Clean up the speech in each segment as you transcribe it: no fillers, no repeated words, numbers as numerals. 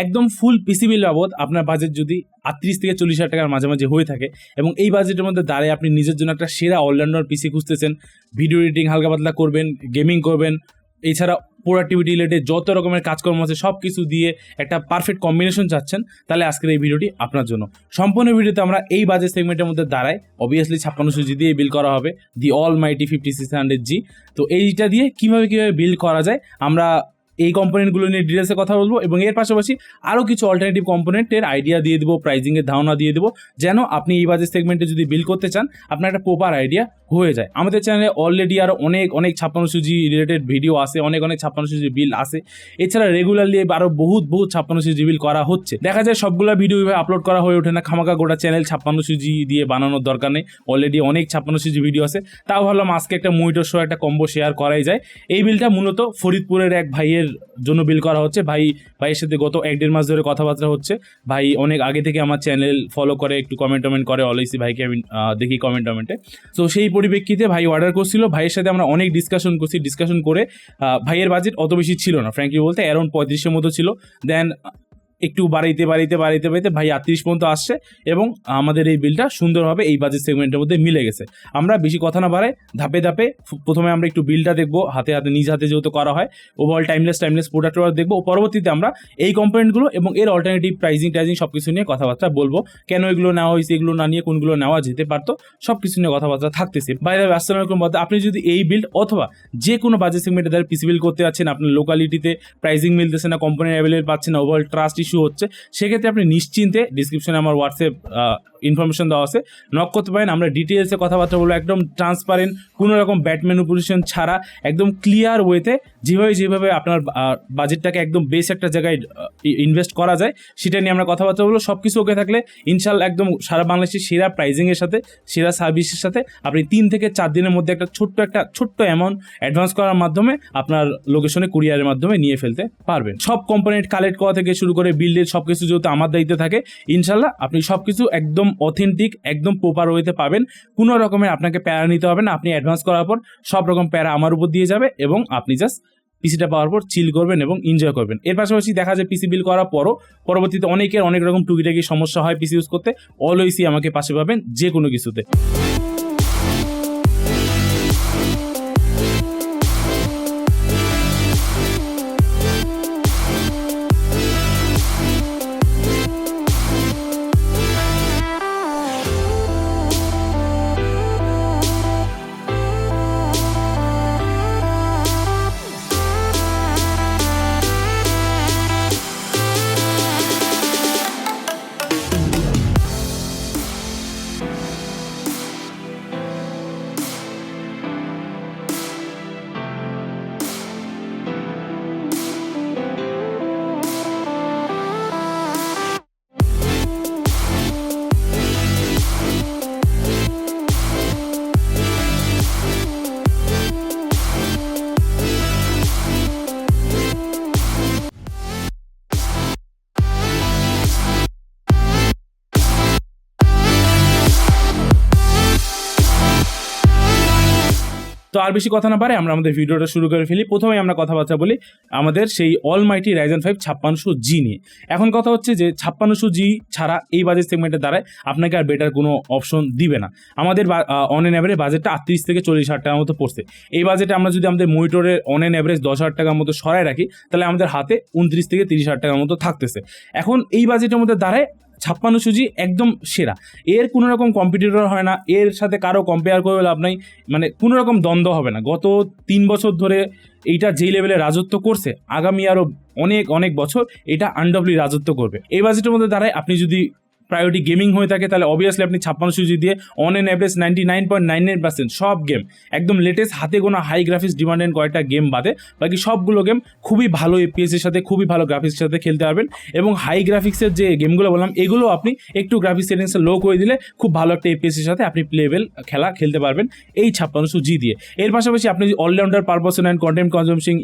একদম ফুল পিসি বিল বাবদ আপনার বাজেট যদি ৩৮ থেকে ৪০,০০০ টাকার মাঝামাঝি হয়ে থাকে এবং এই বাজেটের মধ্যে দাঁড়িয়ে আপনি নিজের জন্য একটা সেরা অলরাউন্ডার পিসি খুঁজতেছেন, ভিডিও এডিটিং হালকা পাতলা করবেন, গেমিং করবেন, এছাড়া প্রোডাক্টিভিটি রিলেটেড যত রকমের কাজকর্ম আছে সব কিছু দিয়ে একটা পারফেক্ট কম্বিনেশন চাচ্ছেন, তাহলে আজকের এই ভিডিওটি আপনার জন্য। সম্পূর্ণ ভিডিওতে আমরা এই বাজেট সেগমেন্টের মধ্যে দাঁড়ায় অবভিয়াসলি 5600 জি দিয়ে বিল্ড করা হবে, দি অল মাইটি 5600G। তো এইটা দিয়ে কীভাবে বিল্ড করা যায় আমরা এই কম্পোনেন্টগুলো নিয়ে ডিটেলসে কথা বলবো এবং এর পাশাপাশি আরও কিছু অল্টারনেটিভ কম্পোনেন্টের আইডিয়া দিয়ে দেবো, প্রাইজিংয়ের ধারণা দিয়ে দেবো, যেন আপনি এই বাজেট সেগমেন্টে যদি বিল্ড করতে চান আপনার একটা প্রপার আইডিয়া হয়ে যায়। আমাদের চ্যানেলে অলরেডি আরও অনেক 5600G রিলেটেড ভিডিও আসে, অনেক 5600G বিল আসে। এছাড়া রেগুলারলি আরও বহুত 5600G বিল করা হচ্ছে। দেখা যায় সবগুলো ভিডিও আপলোড করা হয়ে ওঠে না, খামাকা গোটা চ্যানেল 5600G দিয়ে বানানোর দরকার নেই, অলরেডি অনেক 5600G ভিডিও আছে। তাও ভাবলাম আজকে একটা মনিটর সহ একটা কম্বো শেয়ার করাই যায়। এই বিলটা মূলত ফরিদপুরের এক ভাইয়ের জন্য বিল করা হচ্ছে। ভাইয়ের সাথে গত 1-1.5 মাস ধরে কথাবার্তা হচ্ছে। ভাই অনেক আগে থেকে আমার চ্যানেল ফলো করে, একটু কমেন্ট করে, অলওয়েজই ভাইকে আমি দেখি কমেন্টে। তো সেই পরিপ্রেক্ষিতে ভাই অর্ডার করছিল, ভাইয়ের সাথে আমরা অনেক ডিসকাশন করে ভাইয়ের বাজেট অত বেশি ছিল না, ফ্র্যাঙ্কলি বলতে অ্যারাউন্ড 3500 মতো ছিল। দেন একটু বাড়াইতে ভাই 38 পর্যন্ত আসছে এবং আমাদের এই বিলটা সুন্দরভাবে এই বাজেট সেগমেন্টের মধ্যে মিলে গেছে। আমরা বেশি কথা না বাড়াই ধাপে প্রথমে আমরা একটু বিলটা দেখবো, নিজ হাতে যেহেতু করা হয়, ওভারঅল টাইমলেস প্রোডাক্ট দেখবো। পরবর্তীতে আমরা এই কম্পোনেন্টগুলো এবং এর অল্টারনেটিভ প্রাইজিং সব কিছু নিয়ে কথাবার্তা বলবো, কেন এগুলো নেওয়া হয়েছে, এগুলো না নিয়ে কোনগুলো নেওয়া যেতে পারতো, সব কিছু নিয়ে কথাবার্তা থাকতেছে। বাইরে আসসালামু আলাইকুম। আপনি যদি এই বিল্ড অথবা যে কোনো বাজেট সেগমেন্টে দ্বারা পিসি বিল্ড করতে যাচ্ছেন, আপনার লোকালিটিতে প্রাইজিং মিলতেছে না, কম্পোনেন্ট অ্যাভেলেবল পাচ্ছেন না, ওভারঅল ট্রাস্ট ইস্যু হচ্ছে, সেক্ষেত্রে আপনি নিশ্চিন্তে ডিসক্রিপশনে আমার হোয়াটসঅ্যাপ ইনফরমেশন দেওয়া আছে, নক করতে পারেন। আমরা ডিটেলসে কথাবার্তা বলবো, একদম ট্রান্সপারেন্ট, কোনো রকম ব্যাড ম্যানিপুলেশন ছাড়া, একদম ক্লিয়ার ওয়েতে যেভাবে আপনার বাজেটটাকে একদম বেশ একটা জায়গায় ইনভেস্ট করা যায় সেটা নিয়ে আমরা কথাবার্তা বলবো। সব কিছু ওকে থাকলে ইনশাল্লাহ একদম সারা বাংলাদেশের সেরা প্রাইজিংয়ের সাথে, সেরা সার্ভিসের সাথে আপনি 3 থেকে 4 দিনের মধ্যে একটা ছোট্ট অ্যামাউন্ট অ্যাডভান্স করার মাধ্যমে আপনার লোকেশনে কুরিয়ারের মাধ্যমে নিয়ে ফেলতে পারবেন। সব কম্পোনেন্ট কালেক্ট করা থেকে শুরু করে বিল্ডের সব কিছু যেহেতু আমার দায়িত্বে থাকে, ইনশাল্লাহ আপনি সব কিছু একদম অথেন্টিক, একদম প্রপার ওয়েতে পাবেন। কোনো রকমের আপনাকে প্যারা নিতে হবে না। আপনি অ্যাডভান্স করার পর সব রকম প্যারা আমার উপর দিয়ে যাবে এবং আপনি জাস্ট পিসিটা পাওয়ার পর চিল করবেন এবং এনজয় করবেন। এর পাশাপাশি দেখা যায় পিসি বিল করার পরও পরবর্তীতে অনেকের অনেক রকম টুকিটাকি সমস্যা হয় পিসি ইউজ করতে, অলওয়েজই আমাকে পাশে পাবেন যে কোনো কিছুতে। তো আর বেশি কথা না পারে আমরা আমাদের ভিডিওটা শুরু করে ফেলি। প্রথমে আমরা কথাবার্তা বলি আমাদের সেই অলমাইটি Ryzen 5 5600G নিয়ে। এখন কথা হচ্ছে যে 5600G ছাড়া এই বাজেট সেগমেন্টের দ্বারায় আপনাকে আর বেটার কোনো অপশন দিবে না। আমাদের অন এন অ্যাভারেজ বাজেটটা 38 থেকে 40,000 টাকার মতো পড়ছে। এই বাজেটে আমরা যদি আমাদের মনিটরের অন এন অ্যাভারেজ 10,000 টাকার মতো সরাই রাখি, তাহলে আমাদের হাতে 29 থেকে 30,000 টাকার মতো থাকতেছে। এখন এই বাজেটের মধ্যে দাঁড়ায় 5600G একদম সেরা, এর কোনো রকম কম্পিটিটর হয় না, এর সাথে কারো কম্পেয়ার করে লাভ নাই, মানে কোনো রকম দ্বন্দ্ব হবে না। গত 3 বছর ধরে এইটা যেই লেভেলে রাজত্ব করছে, আগামী আরও অনেক বছর এটা আনডাবলি রাজত্ব করবে। এই বাজেটের মধ্যে দাঁড়ায় আপনি যদি প্রায়োরিটি গেমিং হয়ে থাকে, তাহলে অবভিয়াসলি আপনি 5600G দিয়ে অন এন অ্যাভারেজ 99.99% সব গেম, একদম লেটেস্ট হাতে গোনা হাই গ্রাফিক্স ডিমান্ডেড কয়েকটা গেম বাদে বাকি সবগুলো গেম খুবই ভালো এপিএসের সাথে, খুবই ভালো গ্রাফিক্সের সাথে খেলতে পারবেন। এবং হাই গ্রাফিক্সের যে গেমগুলো বললাম, এগুলো আপনি একটু গ্রাফিক্স সেটিংসটা লো করে দিলে খুব ভালো একটা এপিএসের সাথে আপনি প্লেবেল খেলা খেলতে পারবেন এই 5600G দিয়ে। এর পাশাপাশি আপনি অলরাউন্ডার পারপাসে নেন, কন্টেন্ট কনজামশন,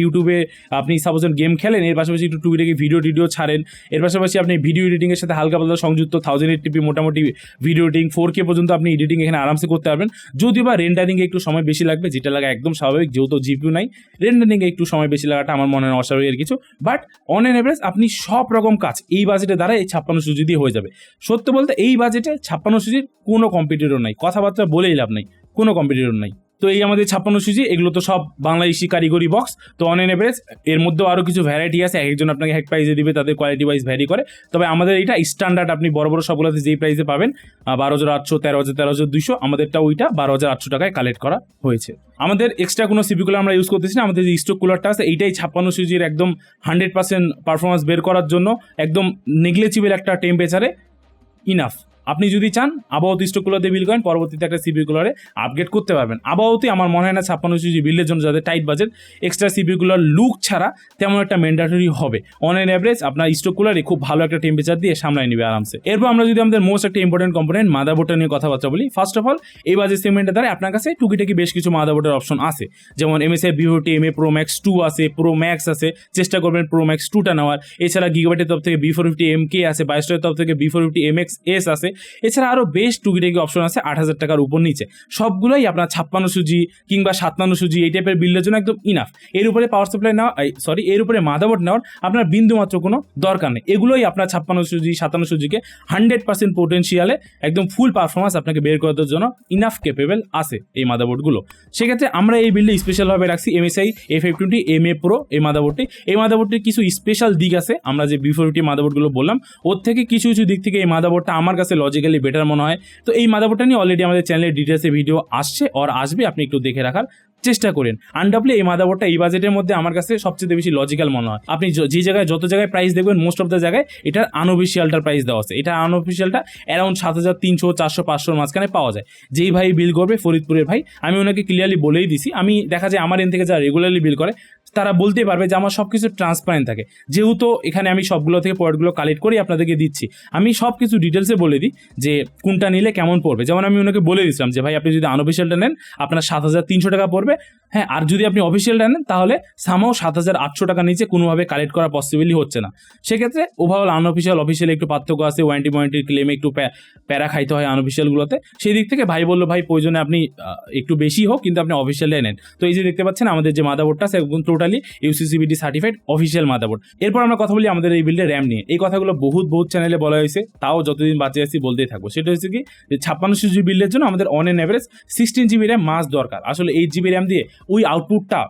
ইউটিউবে আপনি সাপোজ গেম খেলেন, এর পাশাপাশি একটু টুকিটাকি ভিডিও ছাড়েন, এর পাশাপাশি আপনি ভিডিও এডিটিংয়ের সাথে হালকা পাতলা সংযুক্ত 1080p মোটামুটি ভিডিও এডিটিং 4K পর্যন্ত আপনি এডিটিং এখানে আরামসে করতে পারবেন। যদিও বা রেন্ডারিংয়ে একটু সময় বেশি লাগবে, যেটা লাগা একদম স্বাভাবিক, যেহেতু জিপিইউ নাই রেন্ডারিংয়ে একটু সময় বেশি লাগাটা আমার মনে হয় অস্বাভাবিক কিছু। বাট অন এন এভারেজ আপনি সব রকম কাজ এই বাজেটে দ্বারা এই 56 জিবি দিয়ে হয়ে যাবে। সত্য বলতে এই বাজেটে 56 জিবির কোনো কম্পিটিটর নাই, কথাবার্তা বলেই লাভ নাই, কোনো কম্পিটিটর নাই। তো এই আমাদের 56 জিবি এগুলো তো সব বাংলাদেশি কারিগরি বক্স। তো অন এন এভারেজ এর মধ্যেও আরও কিছু ভ্যারাইটি আছে, একজন আপনাকে এক প্রাইসে দিবে, তাদের কোয়ালিটি ওয়াইজ ভ্যারি করে। তবে আমাদের এটা স্ট্যান্ডার্ড, আপনি বড় বড় সবগুলোতে যেই প্রাইসে পাবেন 12,800, 13,000, 13,200, আমাদেরটা ওইটা 12,800 টাকায় কালেক্ট করা হয়েছে। আমাদের এক্সট্রা কোনো সিপি কুলার আমরা ইউজ করতেছি না, আমাদের যে স্টক কুলারটা আছে এইটাই 56 জিবির একদম 100% পারফরমেন্স বের করার জন্য একদম নেগলেজিবল একটা টেম্পারেচারে ইনাফ। আপনি যদি চান আবাহত স্টক কুলার দিয়ে বিল করেন, পরবর্তীতে একটা সিপি কুলারে আপগ্রেড করতে পারবেন। আবাহতে আমার মনে হয় না 56 জিবি বিলের জন্য যাদের tight budget extra CP cooler look ছাড়া তেমন একটা ম্যান্ডেটরি হবে। অন এন অ্যাভারেজ আপনার স্টক কুলারে খুব ভালো একটা টেম্পারেচার দিয়ে সামলায় নেবে আরামসে। এরপর আমরা যদি আমাদের মোস্ট একটা ইম্পর্টেন্ট কম্পোনেন্ট মাদারবোর্ডটা নিয়ে কথাবার্তা বলি, ফার্স্ট অফ অল এই বাজেট সেগমেন্টের দ্বারা আপনার কাছে টুকিটাকি বেশ কিছু মাদারবোর্ডের অপশন আছে, যেমন MSI B40 MA Pro Max 2 আছে, Pro Max আছে, চেষ্টা করবেন Pro Max 2টা নেওয়ার। এছাড়া গিগাবাইটের তরফ থেকে B450 MK আছে, বাইস্টের তরফ থেকে B450 MX আছে। এছাড়া আরও বেশ টুকিটাকি অপশন আছে 8,000 টাকার উপর নিচে, সবগুলোই আপনার 56 জি কিংবা 57 জি এই টাইপের বিল্ডের জন্য একদম ইনাফ। এর উপরে পাওয়ার সাপ্লাই নেওয়া এর উপরে মাদারবোর্ড নেওয়ার আপনার বিন্দুমাত্র কোনো দরকার নেই। এগুলোই আপনার 56 জি 57 জিকে 100% পোটেনশিয়ালে একদম ফুল পারফরমেন্স আপনাকে বের করার জন্য ইনাফ ক্যাপেবল আছে এই মাদারবোর্ডগুলো। সেক্ষেত্রে আমরা এই বিল্ডে স্পেশালভাবে রাখছি MSI F520 MA Pro এই মাদারবোর্ডটির কিছু স্পেশাল দিক আছে। আমরা যে B450 মাদারবোর্ডগুলো বললাম ওর থেকে কিছু কিছু দিক থেকে এই মাদারবোর্ডটা আমার কাছে লজিক্যালি বেটার মনে হয়। তো এই মাদারবোর্ডটা নিয়ে অলরেডি আমাদের চ্যানেলে ডিটেলসে ভিডিও আসছে আর আসবে, আপনি একটু দেখে রাখার চেষ্টা করেন। আনডাবলি এই মাদারবোর্ডটা এই বাজেটের মধ্যে আমার কাছে সবচেয়ে বেশি লজিক্যাল মনে হয়। আপনি যে জায়গায় যত জায়গায় প্রাইস দেখবেন মোস্ট অফ দ্য জায়গায় এটার আনঅফিসিয়ালটার প্রাইস দেওয়া আছে, এটা আনঅফিসিয়ালটা অ্যারাউন্ড 7,300, 400, 500 মাঝখানে পাওয়া যায়। যেই ভাই বিল করবে ফরিদপুরের ভাই, আমি ওনাকে ক্লিয়ারলি বলেই দিছি, আমি দেখা যায় আমার এন থেকে যারা রেগুলারলি বিল করে তারা বলতেই পারবে যে আমার সব কিছু ট্রান্সপারেন্ট থাকে, যেহেতু এখানে আমি সবগুলো থেকে প্রোডাক্টগুলো কালেক্ট করি আপনাদেরকে দিচ্ছি, আমি সব কিছু ডিটেলসে বলে দিই যে কোনটা নিলে কেমন পড়বে। যেমন আমি ওনাকে বলে দিচ্ছিলাম যে ভাই আপনি যদি আনঅফিসিয়ালটা নেন আপনার 7,300 টাকা পড়বে, হ্যাঁ, আর যদি আপনি অফিসিয়ালটা নেন তাহলে সামাও 7,800 টাকা নিচে কোনোভাবে কালেক্ট করা পসিবলই হচ্ছে না। সেক্ষেত্রে ওভারঅল আনঅফিসিয়াল অফিসিয়াল একটু পার্থক্য আছে, ওয়ারেন্টির ক্লেমে একটু প্যারা খাইতে হয় আনঅফিসিয়ালগুলোতে। সেই দিক থেকে ভাই বললো ভাই প্রয়োজনে আপনি একটু বেশি হোক কিন্তু আপনি অফিসিয়ালে নেন। তো এই যে দেখতে পাচ্ছেন আমাদের যে মাদারবোর্ডটা আছে একদম totally UCCBD certified official motherboard. এরপর আমরা কথা বলি আমাদের এই বিল্ডে র্যাম নিয়ে। এই কথাগুলো বহুত চ্যানেলে বলা হয়েছে, তাও যতদিন বাঁচে আসছি বলতেই থাকবো। সেটা হচ্ছে কি যে 56 জিবি বিল্ডের জন্য আমাদের on an average 16 GB RAM মাস দরকার। আসলে 8 জিবি র্যাম দিয়ে ওই আউটপুটটা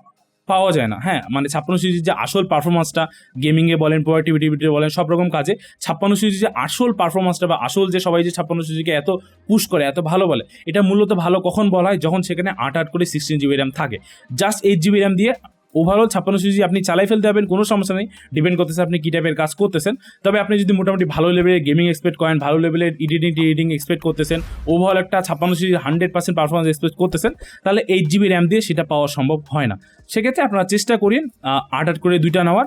পাওয়া যায় না। হ্যাঁ, মানে 56 জিবির যে আসল পারফরমেন্সটা গেমিংয়ে বলেন, প্রোডাক্টিভিটিতে বলেন, সব রকম কাজে 56 জিবির যে আসল পারফরমেন্সটা বা আসল যে সবাই যে 56 জিবিকে এত পুশ করে, এত ভালো বলে, এটা মূলত ভালো কখন বলা হয় যখন সেখানে 8 করে 16 জিবি র্যাম থাকে। জাস্ট 8 জিবি র্যাম দিয়ে ওভারঅল 56 জিবি আপনি চালাই ফেলতে পারবেন, কোনো সমস্যা নেই, ডিপেন্ড করতেছে আপনি কী টাইপের কাজ করতেছেন। তবে আপনি যদি মোটামুটি ভালো লেভেলের গেমিং এক্সপেক্ট করেন, ভালো লেভেলের এডিটিং এক্সপেক্ট করতেছেন, ওভারঅল একটা 56 জিবি 100% পারফরমেন্স এক্সপেক্ট করতেছেন, তাহলে 8 জিবি র্যাম দিয়ে সেটা পাওয়া সম্ভব হয় না। সেক্ষেত্রে আপনারা চেষ্টা করেন 8 করে 2টা নেওয়ার,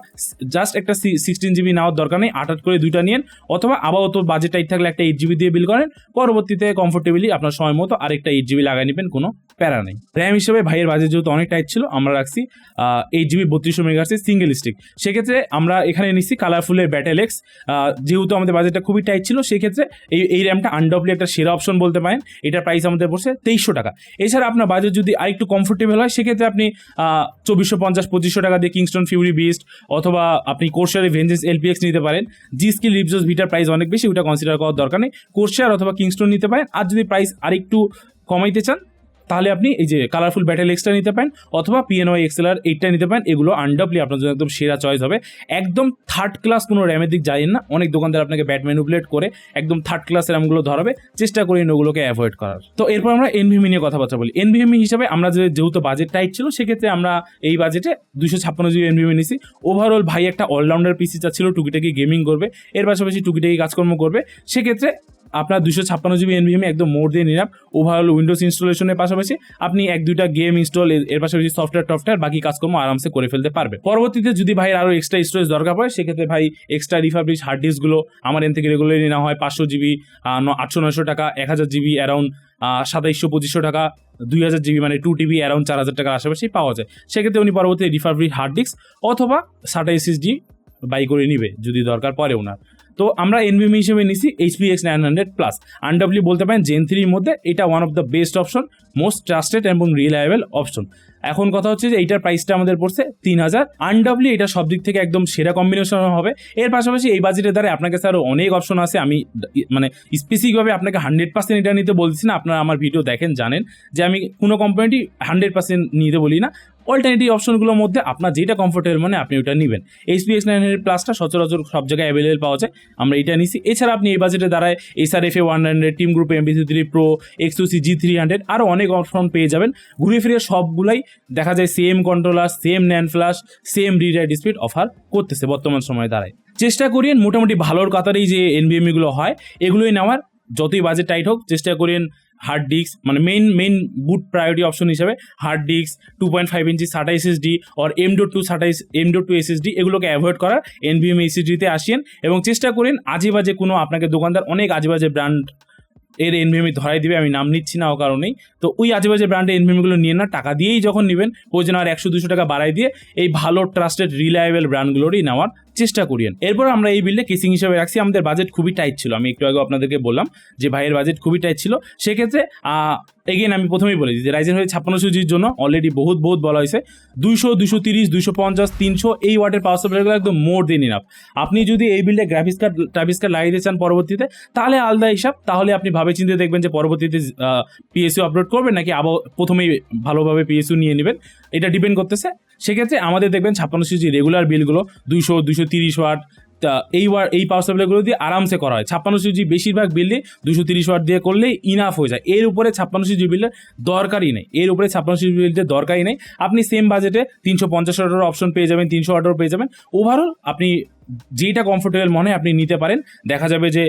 জাস্ট একটা 16 জিবি নেওয়ার দরকার নেই, 8 করে 2টা নিন, অথবা আপাতত বাজেট টাইট থাকলে একটা 8 জিবি দিয়ে বিল করেন, পরবর্তীতে কমফোর্টেবলি আপনার সময় মতো আরেকটা 8 জিবি লাগাই নেবেন, কোনো প্যারা নেই। র্যাম হিসেবে ভাইয়ের বাজেট যেহেতু অনেক টাইট ছিল আমরা রাখছি 8 জিবি 3200 মেগাহার্টজের সিঙ্গেল স্টিক। সেক্ষেত্রে আমরা এখানে নিচ্ছি কালারফুলের ব্যাটেল এক্স, যেহেতু আমাদের বাজেটটা খুবই টাইট ছিল সেক্ষেত্রে এই র্যামটা আনডাবলি একটা সেরা অপশন বলতে পারেন। এটার প্রাইস আমাদের পড়ছে 2300 টাকা। এছাড়া আপনার বাজেট যদি আরেকটু কমফোর্টেবল হয় সেক্ষেত্রে আপনি 2450-2500 টাকা দিয়ে কিংস্টন ফিউরি বিস্ট অথবা আপনি কোর্সারের ভেঞ্জেন্স LPX নিতে পারেন। জি স্কিল রিপজোস ভিটার প্রাইস অনেক বেশি, ওটা কনসিডার করার দরকার নেই, কোর্সার অথবা কিংস্টন নিতে পারেন। আর যদি প্রাইস আরেকটু কমাইতে চান তাহলে আপনি এই যে কালারফুল ব্যাটেল এক্সটা নিতে পারেন অথবা PNY XLR 8টা নিতে পারেন। এগুলো আনডাবলি আপনার জন্য একদম সেরা চয়েস হবে। একদম থার্ড ক্লাস কোনো র্যামের দিক যাইয়েন না, অনেক দোকানদার আপনাকে ব্যাট ম্যানুপুলেট করে একদম থার্ড ক্লাস র্যামগুলো ধরাবে, চেষ্টা করেন ওগুলোকে অ্যাভয়েড করার। তো এরপর আমরা NVMe নিয়ে কথাবার্তা বলি। NVMe হিসাবে আমরা যেহেতু বাজেট টাইট ছিল সেক্ষেত্রে আমরা এই বাজেটে 256 জিবি NVMe নিছি। ওভারঅল ভাই একটা অলরাউন্ডার পিসি চাচ্ছিল, টুকিটাকি গেমিং করবে, এর পাশাপাশি টুকিটাকি কাজকর্ম করবে, সেক্ষেত্রে আপনার 256 জিবি NVMe একদম মোর দিয়ে নিলাম। ওভারঅল উইন্ডোজ ইনস্টলেশনের পাশাপাশি আপনি 1-2টা গেম ইনস্টল, এর পাশাপাশি সফটওয়্যার বাকি কাজকর্ম আরামসে করে ফেলতে পারবে। পরবর্তীতে যদি ভাই আরও এক্সট্রা স্টোরেজ দরকার পড়ে সেক্ষেত্রে ভাই এক্সট্রা রিফারবিশ হার্ড ডিস্কগুলো আমার এন থেকে রেগুলারলি নেওয়া হয়। 500 জিবি 800-900 টাকা, 1000 জিবি অ্যারাউন্ড 2700-2500 টাকা, 2000 জিবি মানে 2 TB অ্যারাউন্ড 4000 টাকার আশেপাশেই পাওয়া যায়। সেক্ষেত্রে উনি পরবর্তী রিফারবিশ হার্ড ডিস্ক অথবা SATA SSD বাই করে নিবে যদি দরকার পড়ে ওনার। তো আমরা এনভিএমই হিসেবে নিছি HPX 900+। আনডাবলি বলতে পারেন Gen 3 মধ্যে এটা one of the best option, most trusted এবং রিলায়েবল অপশন। এখন কথা হচ্ছে যে এইটার প্রাইসটা আমাদের পড়ছে 3000। আনডাবলি এটা সব দিক থেকে একদম সেরা কম্বিনেশন হবে। এর পাশাপাশি এই বাজেটের দ্বারা আপনার কাছে আরও অনেক অপশন আছে। আমি মানে স্পেসিফিকভাবে আপনাকে 100% এটা নিতে বলছি না, আপনারা আমার ভিডিও দেখেন জানেন যে আমি কোনো কোম্পানিটি 100% নিতে বলি না। অল্টারনেটিভ অপশনগুলোর মধ্যে আপনার যেটা কমফোর্টেবল মানে আপনি ওটা নেবেন। HPX 900+টা সচরাচর সব জায়গায় অ্যাভেলেবল পাওয়া যায়, আমরা এটা নিছি। এছাড়া আপনি এই বাজেটে দাঁড়ায় SRFA 100, team group MB3 Pro, X2C G300 আরও অনেক অপশন পেয়ে যাবেন। ঘুরে ফিরে সবগুলাই দেখা যায় same controller, same NAND flash, same read write speed offer করতেছে বর্তমান সময়ে দাঁড়ায়। চেষ্টা করিয়েন মোটামুটি ভালোর কাতারেই যে NVMe হয় এগুলোই নেওয়ার, যতই বাজেট টাইট হোক চেষ্টা করেন। হার্ড ডিস্ক মানে মেইন বুট প্রায়োরিটি অপশন হিসেবে হার্ড ডিস্ক, 2.5 ইঞ্চি SATA SSD আর M.2 SSD এগুলোকে অ্যাভয়েড করার, NVMe SSDতে আসেন এবং চেষ্টা করেন আজেবাজে কোনো আপনাকে দোকানদার অনেক আজেবাজে ব্র্যান্ড এর NVMe ধরাই দিবে, আমি নাম নিচ্ছি না ও কারণেই। তো ওই আজেবাজে ব্র্যান্ডের NVMeগুলো নিয়ে না, টাকা দিয়েই যখন নেবেন ওই জন্য আর 100-200 টাকা বাড়াই দিয়ে এই ভালো ট্রাস্টেড রিলায়েবল ব্র্যান্ডগুলোরই নেওয়ার চেষ্টা করিয়েন। এরপর আমরা এই বিলটা কেসিং হিসেবে রাখছি। আমাদের বাজেট খুবই টাইট ছিল, আমি একটু আগে আপনাদেরকে বললাম যে ভাইয়ের বাজেট খুবই টাইট ছিল। সেক্ষেত্রে এগেন আমি প্রথমেই বলেছি যে রাইজেন হয়ে 5600 জির জন্য অলরেডি বহুত বলা হয়েছে। 200, 230, 250, 300 এই ওয়াটের পাওয়ার সাপ্লাইগুলো একদম মোর দেন ইনাফ। আপনি যদি এই বিলটা গ্রাফিক্স কার্ড লাগিয়ে চান পরবর্তীতে তাহলে আলাদা হিসাব, তাহলে আপনি ভাবে চিন্তে দেখবেন যে পরবর্তীতে PSU আপলোড করবেন নাকি আবার প্রথমেই ভালোভাবে PSU নিয়ে নেবেন, এটা ডিপেন্ড করতেছে। সেক্ষেত্রে আমাদের দেখবেন 5600 জি রেগুলার বিলগুলো 200, 230 ওয়াট এই পাওয়ার সাপ্লাইগুলো দিয়ে আরামসে করা হয়। 5600 জি বেশিরভাগ বিল্ডে 230 ওয়াট দিয়ে করলেই ইনাফ হয়ে যায়। এর উপরে 5600 জি বিল্ডের দরকারই নেই, দরকারই নেই। আপনি সেম বাজেটে 350 ওয়াটের অপশন পেয়ে যাবেন, 300 ওয়াটেরও পেয়ে যাবেন। ওভারঅল আপনি যেটা কমফোর্টেবল মনে আপনি নিতে পারেন। দেখা যাবে যে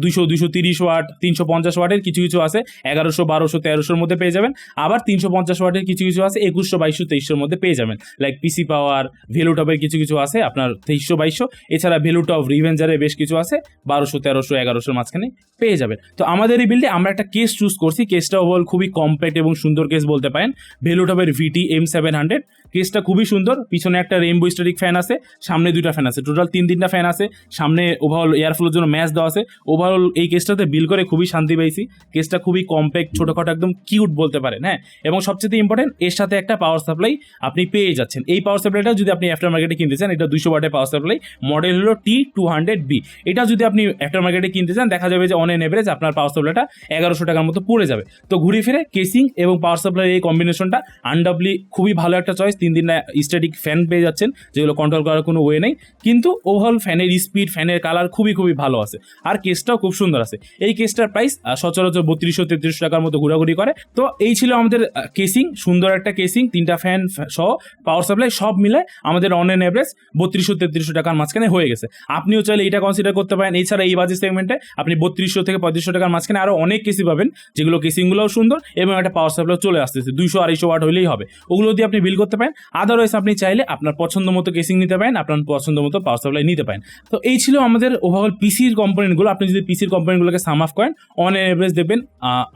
200, 230 ওয়াট, 350 ওয়াটের কিছু আছে 1100, 1200, 1300 মধ্যে পেয়ে যাবেন। আবার 350 ওয়াটের কিছু আছে 2100, 2200, 2300 মধ্যে পেয়ে যাবেন। লাইক পিসি পাওয়ার, ভেলুটপের কিছু আছে আপনার 2300, 2200। এছাড়া ভেলুটপ রিভেঞ্জারের বেশ কিছু আছে 1200, 1300, 1100 মাঝখানে পেয়ে যাবেন। তো আমাদের এই বিল্ডে আমরা একটা কেস চুজ করছি। কেসটা ওভারঅল খুবই কম্প্যাক্ট এবং সুন্দর কেস বলতে পারেন। ভেলুটপের VT M700 কেসটা খুবই সুন্দর। পিছনে একটা রেইনবো স্ট্যাটিক ফ্যান আছে, সামনে 2টা ফ্যান আছে, টোটাল 3টা ফ্যান আছে। সামনে ওভারঅল এয়ারফ্লোর জন্য ম্যাচ দেওয়া আছে। ওভারঅল এই কেসটাতে বিল করে খুবই শান্তি পেয়েছি। কেসটা খুবই কম্প্যাক্ট, ছোটোখাটো, একদম কিউট বলতে পারেন। হ্যাঁ, এবং সবচেয়ে ইম্পর্টেন্ট এর সাথে একটা পাওয়ার সাপ্লাই আপনি পেয়ে যাচ্ছেন। এই পাওয়ার সাপ্লাইটা যদি আপনি আফটার মার্কেটে কিনতে চান, এটা 200 ওয়াটের পাওয়ার সাপ্লাই, মডেল হলো T200B। এটা যদি আপনি আফটার মার্কেটে কিনতে চান দেখা যাবে যে অন এন এভারেজ আপনার পাওয়ার সাপ্লাইটা 1100 টাকার মতো পড়ে যাবে। তো ঘুরে ফিরে কেসিং এবং পাওয়ার সাপ্লাই এই কম্বিনেশনটা আনডাবলি খুবই ভালো একটা চয়েস। 3টা স্ট্যাটিক ফ্যান পেয়ে যাচ্ছেন যেগুলো কন্ট্রোল করার কোনো ওয়ে নেই, কিন্তু ওভারঅল ফ্যানের স্পিড, ফ্যানের কালার খুবই ভালো আছে। আর কেসটাও খুব সুন্দর আছে। এই কেসটার প্রাইস সচরাচর 3200-3300 টাকার মতো ঘোরাঘুরি করে। তো এই ছিল আমাদের কেসিং, সুন্দর একটা কেসিং, 3টা ফ্যান সহ পাওয়ার সাপ্লাই সব মিলে আমাদের অন এন এভারেজ 3200-3300 টাকার মাঝখানে হয়ে গেছে। আপনিও চাইলে এটা কনসিডার করতে পারেন। এছাড়া এই বাজেট সেগমেন্টে আপনি 3200 থেকে 3500 টাকার মাঝখানে আরও অনেক কেসি পাবেন, যেগুলো কেসিংগুলোও সুন্দর এবং একটা পাওয়ার সাপ্লাই চলে আসতেছে 200-250 ওয়াট হলেই হবে। ওগুলো দিয়ে আপনি বিল করতে পারেন। আদারওয়াইজ আপনি চাইলে আপনার পছন্দ মতো কেসিং নিতে পারেন, আপনার পছন্দ মতো পাওয়ার সাপ্লাই নিতে পারেন। তো এই ছিল আমাদের ওভারঅল পিসির কম্পোনেন্টগুলো। আপনি যদি পিসির কম্পোনেন্টগুলোকে সাম আপ করেন অন এভারেজ দেখবেন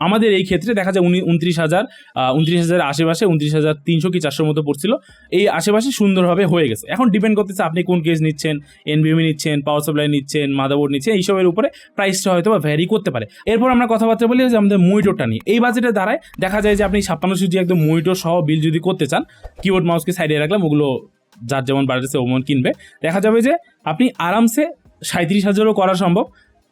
আমাদের এই ক্ষেত্রে দেখা যায় 29,000 আশেপাশে 29,300 কি 400 মতো পড়ছিল। এই আশেপাশে সুন্দরভাবে হয়ে গেছে। এখন ডিপেন্ড করতেছে আপনি কোন কেস নিচ্ছেন, NVMe নিচ্ছেন, পাওয়ার সাপ্লাই নিচ্ছেন, মাদারবোর্ড নিচ্ছেন, এইসবের উপরে প্রাইসটা হয়তো বা ভ্যারি করতে পারে। এরপর আমরা কথাবার্তা বলি যে আমাদের মনিটরটা নিয়ে। এই বাজেটে দাঁড়ায় দেখা যায় যে আপনি 5600 জি একদম মনিটর সহ বিল যদি করতে চান, কিবোর্ড মাউসকে সাইডে রাখলাম, ওগুলো যার যেমন বাড়তেছে ওমন কিনবে। দেখা যাবে যে আপনি আরামসে 37,000ও করা সম্ভব,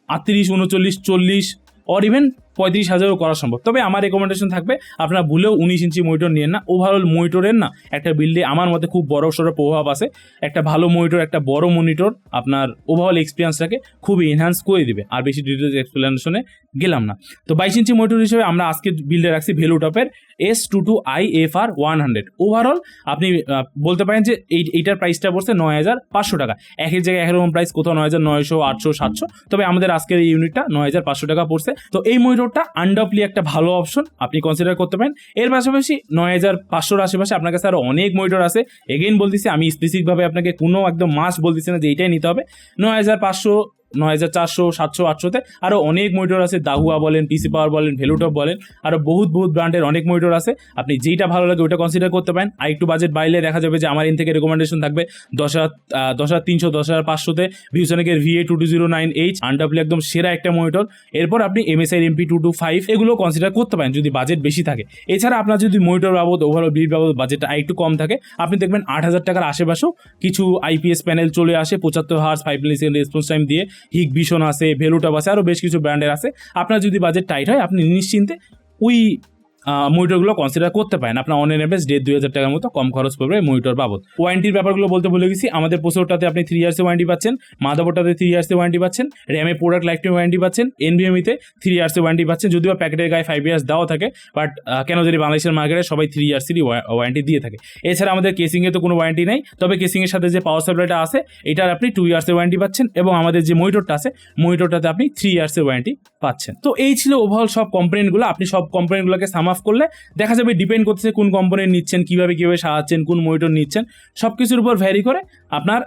38, 39, 40 অর ইভেন 35,000ও করা সম্ভব। তবে আমার রেকমেন্ডেশন থাকবে আপনারা ভুলেও 19 ইঞ্চি মনিটর নিয়েন না। ওভারঅল মনিটরের না একটা বিল্ডে আমার মতে খুব বড় সড়ো প্রভাব আছে। একটা ভালো মনিটর, একটা বড় মনিটর আপনার ওভারঅল এক্সপিরিয়েন্সটাকে খুবই এনহ্যান্স করে দিবে। আর বেশি ডিটেলস এক্সপ্লেনেশনে গেলাম না। তো 22 ইঞ্চি মনিটর হিসেবে আমরা আজকে বিল্ডে রাখছি ভেলুটপের S22i FR100। ওভারঅল আপনি বলতে পারেন যে এইটার প্রাইসটা পড়ছে 9,500 টাকা। এক জায়গায় একরকম প্রাইস, কোথাও 9,900, 800, 700, তবে আমাদের আজকের এই ইউনিটটা 9,500 টাকা পড়ছে। তো এই মনিটরটা আনডাবলি একটা ভালো অপশন, আপনি কনসিডার করতে পারেন। এর পাশাপাশি 9,500 আশেপাশে আপনার কাছে আরও অনেক মনিটর আছে। এগেইন বলতেছি, আমি স্পেসিফিকভাবে আপনাকে কোনো একদম মাস্ট বলতেছি না যে এইটাই নিতে হবে। 9,500 9400, 700, 800-তে আরও অনেক মনিটর আছে। দাহুয়া বলেন, পিসি পাওয়ার বলেন, ভেলুটপ বলেন, আরও বহুত ব্র্যান্ডের অনেক মনিটর আছে। আপনি যেইটা ভালো লাগে ওইটা কনসিডার করতে পারেন। আর একটু বাজেট বাইলে দেখা যাবে যে আমার এন থেকে রেকমেন্ডেশন থাকবে 10,300, 10,500-তে ভিউসনিকের VA2209H আনডাবলি একদম সেরা একটা মনিটর। এরপর আপনি MSI MP225 এগুলো কনসিডার করতে পারেন যদি বাজেট বেশি থাকে। এছাড়া আপনার যদি মনিটর বাবদ, ওভারঅল বিল বাবদ বাজেটটা একটু কম থাকে, আপনি দেখবেন 8,000 টাকার আশেপাশেও কিছু IPS প্যানেল চলে আসে 75 হার্জ 5 মিলিসেকেন্ড রেসপন্স টাইম দিয়ে। হিগ ভিশন আছে, ভেলুটপ আছে, আরও বেশ কিছু ব্র্যান্ডের আছে। আপনার যদি বাজেট টাইট হয় আপনি নিশ্চিন্তে ওই মনিটরগুলো কনসিডার করতে পারেন। আপনার অন এন এভারেজ 1,500-2,000 টাকার মতো কম খরচ পড়বে মনিটর বাবদ। ওয়ারেন্টির ব্যাপারগুলো বলতে ভুলে গেছি। আমাদের প্রসেসরটাতে আপনি 3 ইয়ার্সের ওয়ারেন্টি পাচ্ছেন, মাদারবোর্ডটাতে 3 ইয়ার্সের ওয়ারেন্টি পাচ্ছেন, র্যামে প্রোডাক্ট লাইফ টাইম ওয়ারেন্টি পাচ্ছেন, NVMe-তে 3 ইয়ার্সের ওয়ারেন্টি পাচ্ছেন। যদিও প্যাকেটের গায়ে 5 ইয়ার্স দেওয়া থাকে, বাট কেন যদি বাংলাদেশের মার্কেটে সবাই 3 ইয়ার্সেরই ওয়ারেন্টি দিয়ে থাকে। এছাড়া আমাদের কেসিংয়ে তো কোনো ওয়ারেন্টি নেই, তবে কেসিংয়ের সাথে যে পাওয়ার সাপ্লাইটা আছে এটার আপনি 2 ইয়ার্সের ওয়ারেন্টি পাচ্ছেন, এবং আমাদের যে মনিটরটা আছে মনিটরটাতে আপনি 3 ইয়ার্সের ওয়ারেন্টি পাচ্ছেন। তো এই ছিল ওভারঅল সব কম্পোনেন্টগুলো। আপনি সব কম্পোনেন্টগুলোকে সাম আপ করলে দেখা যাবে ডিপেন্ড করতেছে কোন কম্পোনেন্ট নিচ্ছেন, কীভাবে সাজাচ্ছেন, কোন মনিটর নিচ্ছেন, সব কিছুর উপর ভ্যারি করে। আপনার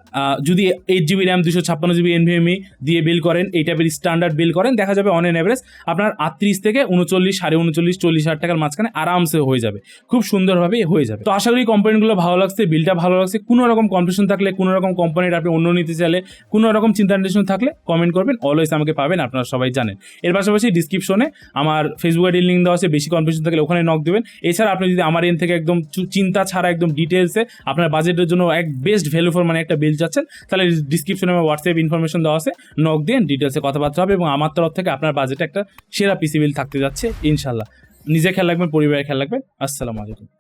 যদি 8GB র্যাম 256GB NVMe দিয়ে বিল করেন, এই টাইপের স্ট্যান্ডার্ড বিল করেন, দেখা যাবে অন এন এভারেজ আপনার 38 থেকে 39, 39.5, 40,000 টাকার মাঝখানে আরামসে হয়ে যাবে, খুব সুন্দরভাবে হয়ে যাবে। তো আশা করি কম্পোনেন্টগুলো ভালো লাগছে, বিলটা ভালো লাগছে। কোনো রকম কনফিউশন থাকলে, কোনো রকম কম্পোনেন্ট আপনি অন্য নিতে চাইলে, কোনো রকম চিন্তা নির্দেশন থাকলে কমেন্ট করবেন, অলওয়েজ আমাকে পাবেন, আপনারা সবাই জানেন। এর পাশাপাশি ডিসক্রিপশনে আমার ফেসবুক আইডির লিঙ্ক দেওয়া আছে, বেশি কনফিউশন থাকলে ওখানে নক দেবেন। এছাড়া আপনি যদি আমার এন থেকে একদম চিন্তা ছাড়া একদম ডিটেলসে আপনার বাজেটের জন্য এক বেস্ট ভ্যালু ফর মানে একটা বিল চাচ্ছেন, তাহলে ডিসক্রিপশনে আমার হোয়াটসঅ্যাপ ইনফরমেশন দেওয়া আছে, নক দেন, ডিটেলসে কথাবার্তা হবে, এবং আমার তরফ থেকে আপনার বাজেটে একটা সেরা পিসি বিল থাকতে যাচ্ছে ইনশাল্লাহ। নিজে খেয়াল রাখবেন, পরিবারের খেয়াল রাখবেন। আসসালামু আলাইকুম।